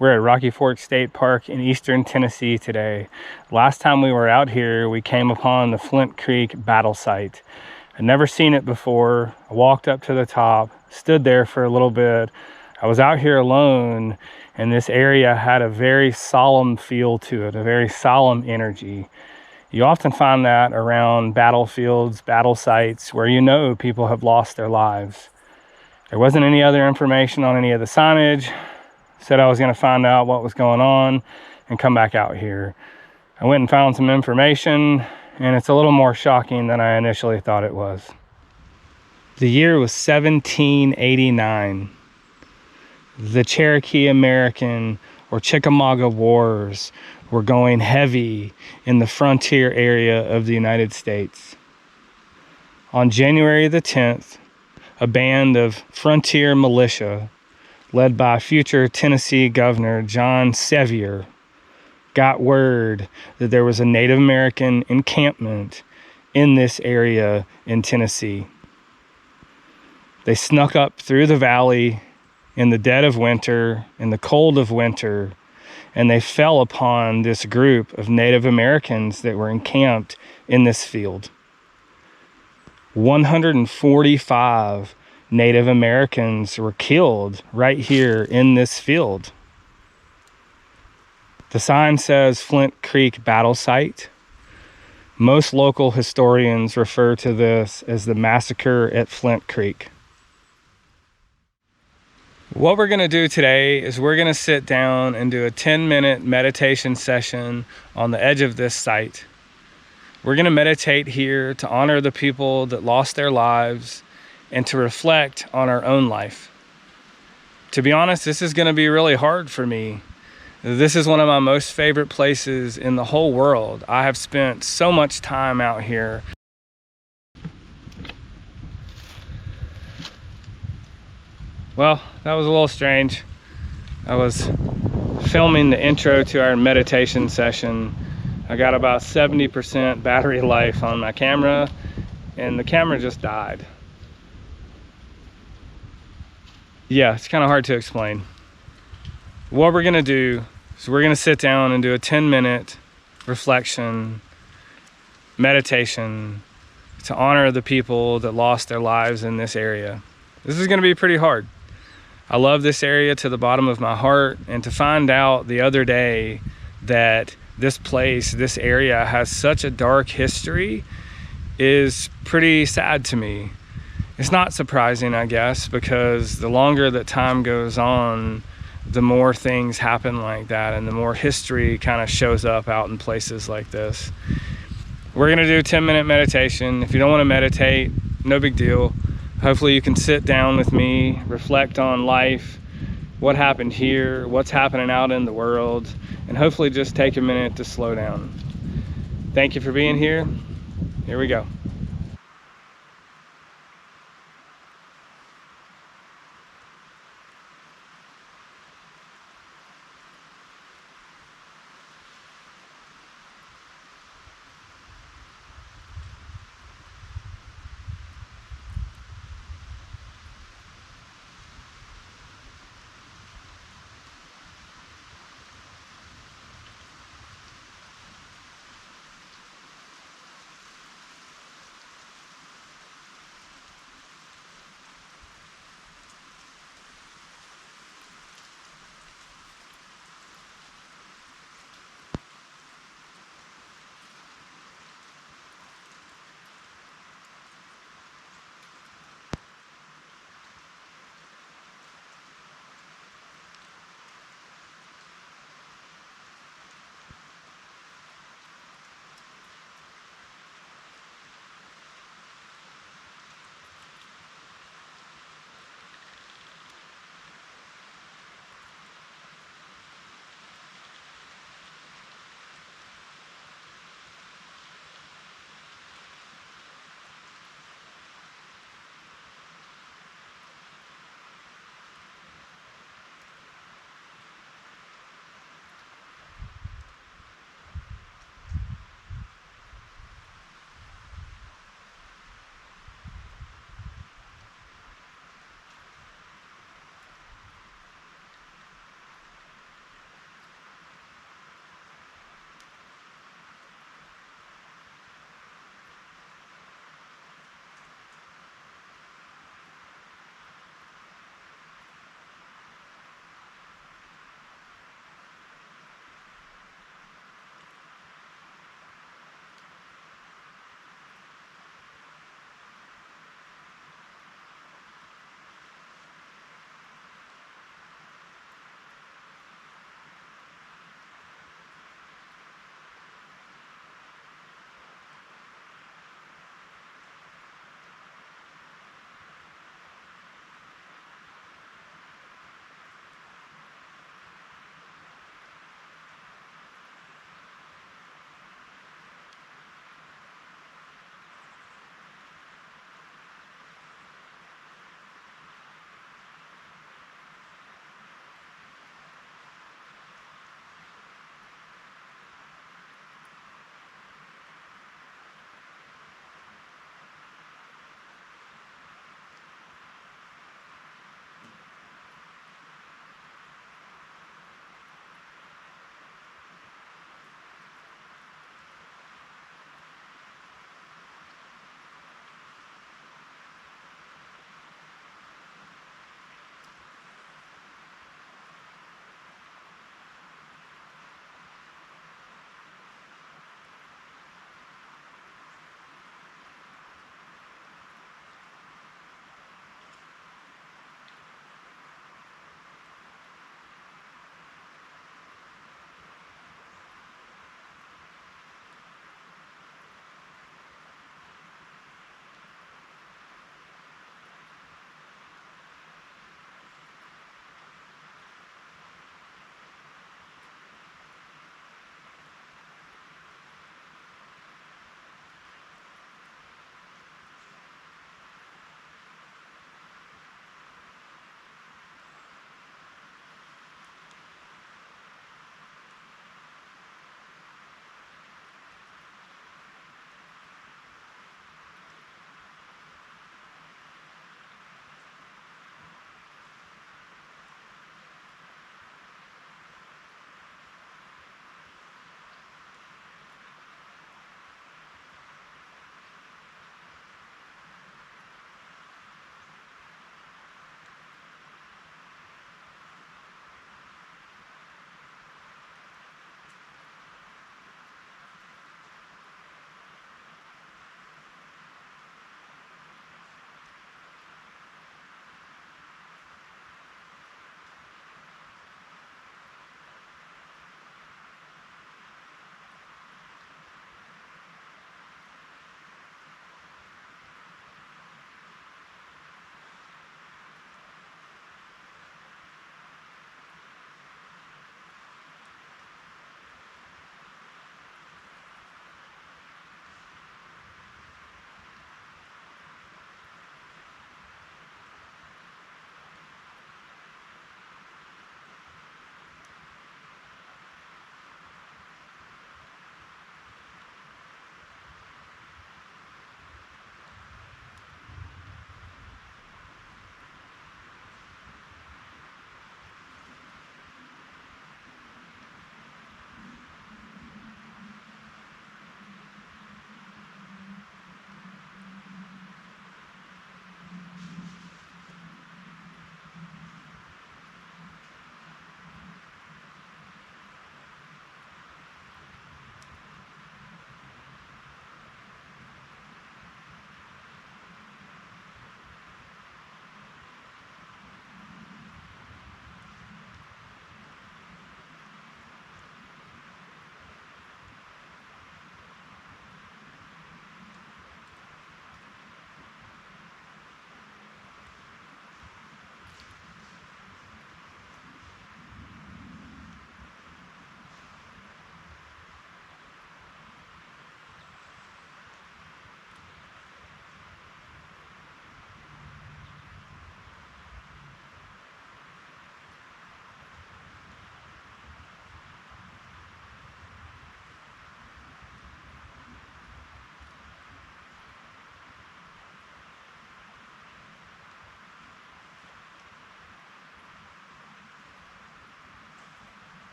We're at Rocky Fork State Park in eastern Tennessee today. Last time we were out here, we came upon the Flint Creek battle site. I'd never seen it before. I walked up to the top, stood there for a little bit. I was out here alone, and this area had a very solemn feel to it, a very solemn energy. You often find that around battlefields, battle sites, where you know people have lost their lives. There wasn't any other information on any of the signage. Said I was going to find out what was going on and come back out here. I went and found some information, and it's a little more shocking than I initially thought it was. The year was 1789. The Cherokee American or Chickamauga Wars were going heavy in the frontier area of the United States. On January the 10th, a band of frontier militia led by future Tennessee Governor John Sevier got word that there was a Native American encampment in this area in Tennessee. They snuck up through the valley in the dead of winter, in the cold of winter, and they fell upon this group of Native Americans that were encamped in this field. 145 Native Americans were killed right here in this field. The sign says Flint Creek battle site. Most local historians refer to this as the Massacre at Flint Creek. What we're going to do today is we're going to sit down and do a 10-minute meditation session on the edge of this site. We're going to meditate here to honor the people that lost their lives and to reflect on our own life. To be honest, this is going to be really hard for me. This is one of my most favorite places in the whole world. I have spent so much time out here. Well, that was a little strange. I was filming the intro to our meditation session. I got about 70% battery life on my camera, and the camera just died. Yeah, it's kind of hard to explain. What we're gonna do is we're gonna sit down and do a 10-minute reflection, meditation to honor the people that lost their lives in this area. This is gonna be pretty hard. I love this area to the bottom of my heart, and to find out the other day that this place, this area has such a dark history is pretty sad to me. It's not surprising, I guess, because the longer that time goes on, the more things happen like that, and the more history kind of shows up out in places like this. We're gonna do a 10-minute meditation. If you don't want to meditate, no big deal. Hopefully you can sit down with me, reflect on life, what happened here, what's happening out in the world, and hopefully just take a minute to slow down. Thank you for being here. Here we go.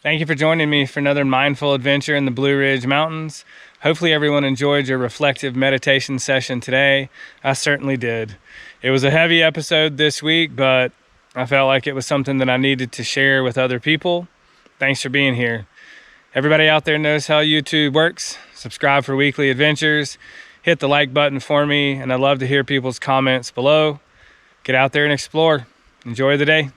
Thank you for joining me for another mindful adventure in the Blue Ridge Mountains. Hopefully everyone enjoyed your reflective meditation session today. I certainly did. It was a heavy episode this week, but I felt like it was something that I needed to share with other people. Thanks for being here. Everybody out there knows how YouTube works. Subscribe for weekly adventures. Hit the like button for me, and I'd love to hear people's comments below. Get out there and explore. Enjoy the day.